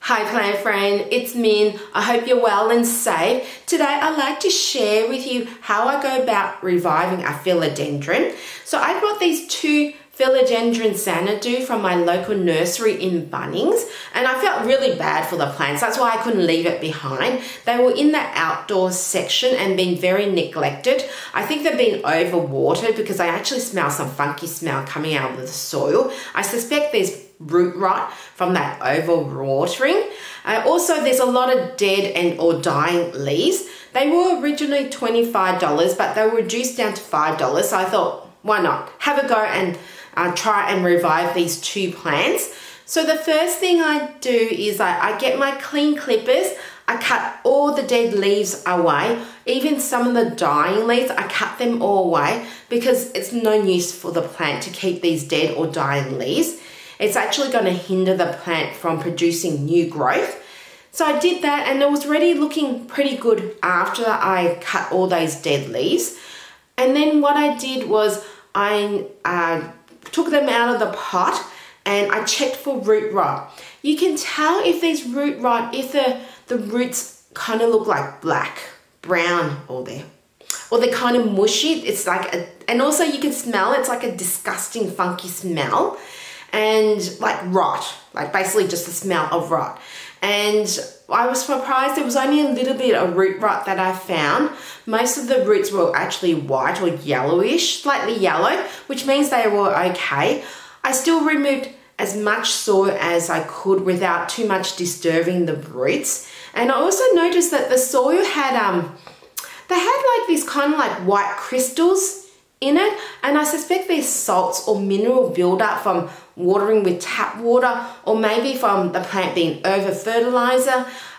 Hi plant friend, it's Min. I hope you're well and safe. Today I'd like to share with you how I go about reviving a philodendron. So I brought these two Philodendron Xanadu from my local nursery in Bunnings, and I felt really bad for the plants. That's why I couldn't leave it behind. They were in the outdoors section and been very neglected. I think they've been overwatered because I actually smell some funky smell coming out of the soil. I suspect there's root rot from that overwatering. Also, there's a lot of dead or dying leaves. They were originally $25, but they were reduced down to $5. So I thought, why not? Have a go and try and revive these two plants. So the first thing I do is I get my clean clippers. I cut all the dead leaves away, even some of the dying leaves, I cut them all away because it's no use for the plant to keep these dead or dying leaves. It's actually going to hinder the plant from producing new growth. So I did that and it was already looking pretty good after I cut all those dead leaves. And then what I did was I took them out of the pot and I checked for root rot. You can tell if there's root rot if the roots kind of look like black, brown or they're kind of mushy. It's like and also you can smell it's like a disgusting funky smell and like rot, like basically just the smell of rot. And I was surprised there was only a little bit of root rot that I found. Most of the roots were actually white or yellowish, slightly yellow, which means they were okay. I still removed as much soil as I could without too much disturbing the roots. And I also noticed that the soil had, they had like these kind of like white crystals in it, and I suspect there's salts or mineral buildup from watering with tap water, or maybe from the plant being over-fertilized.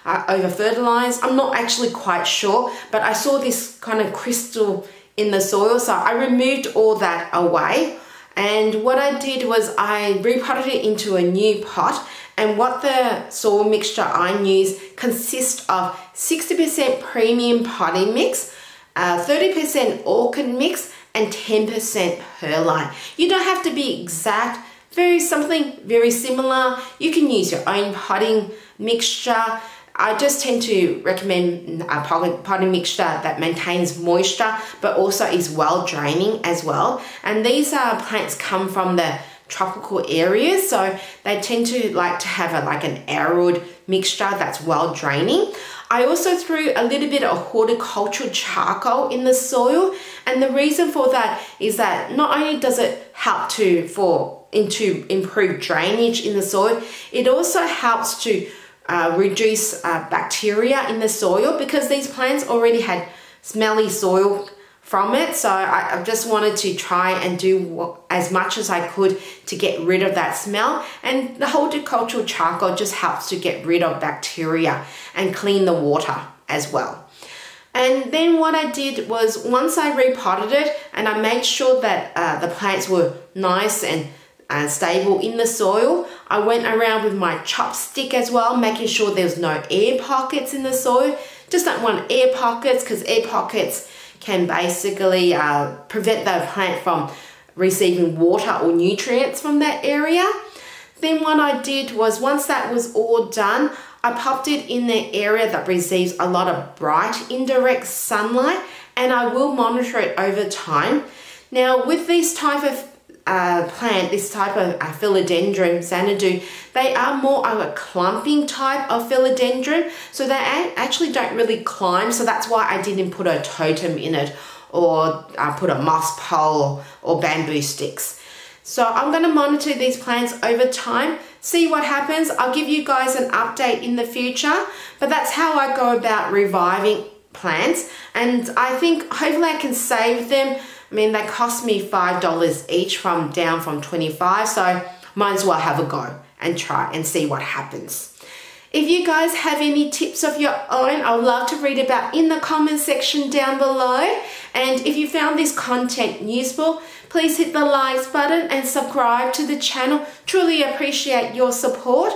I'm not actually quite sure, but I saw this kind of crystal in the soil, so I removed all that away. And what I did was I repotted it into a new pot, and what the soil mixture I use consists of 60% premium potting mix, 30% orchid mix, and 10% perlite. You don't have to be exact, something very similar. You can use your own potting mixture. I just tend to recommend a potting mixture that maintains moisture but also is well draining as well. And these plants come from the tropical areas, so they tend to like to have like an arid mixture that's well draining. I also threw a little bit of horticultural charcoal in the soil, and the reason for that is that not only does it help to improve drainage in the soil, it also helps to reduce bacteria in the soil because these plants already had smelly soil from it. So I just wanted to try and do as much as I could to get rid of that smell, and the horticultural charcoal just helps to get rid of bacteria and clean the water as well. And then what I did was once I repotted it and I made sure that the plants were nice and stable in the soil, I went around with my chopstick as well, making sure there's no air pockets in the soil. Just don't want air pockets because air pockets can basically prevent the plant from receiving water or nutrients from that area. Then what I did was once that was all done, I popped it in the area that receives a lot of bright indirect sunlight, and I will monitor it over time. Now with this type of plant, this type of Philodendron Xanadu, they are more of a clumping type of philodendron, so they actually don't really climb, so that's why I didn't put a totem in it or put a moss pole or bamboo sticks. So I'm going to monitor these plants over time, see what happens. I'll give you guys an update in the future, but that's how I go about reviving plants, and I think hopefully I can save them. I mean, they cost me $5 each down from $25, so might as well have a go and try and see what happens. If you guys have any tips of your own, I would love to read about in the comment section down below. And if you found this content useful, please hit the likes button and subscribe to the channel. Truly appreciate your support.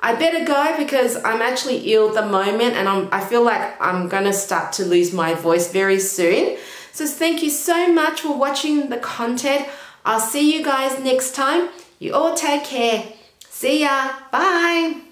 I better go because I'm actually ill at the moment, and I feel like I'm gonna start to lose my voice very soon. So thank you so much for watching the content. I'll see you guys next time. You all take care. See ya. Bye.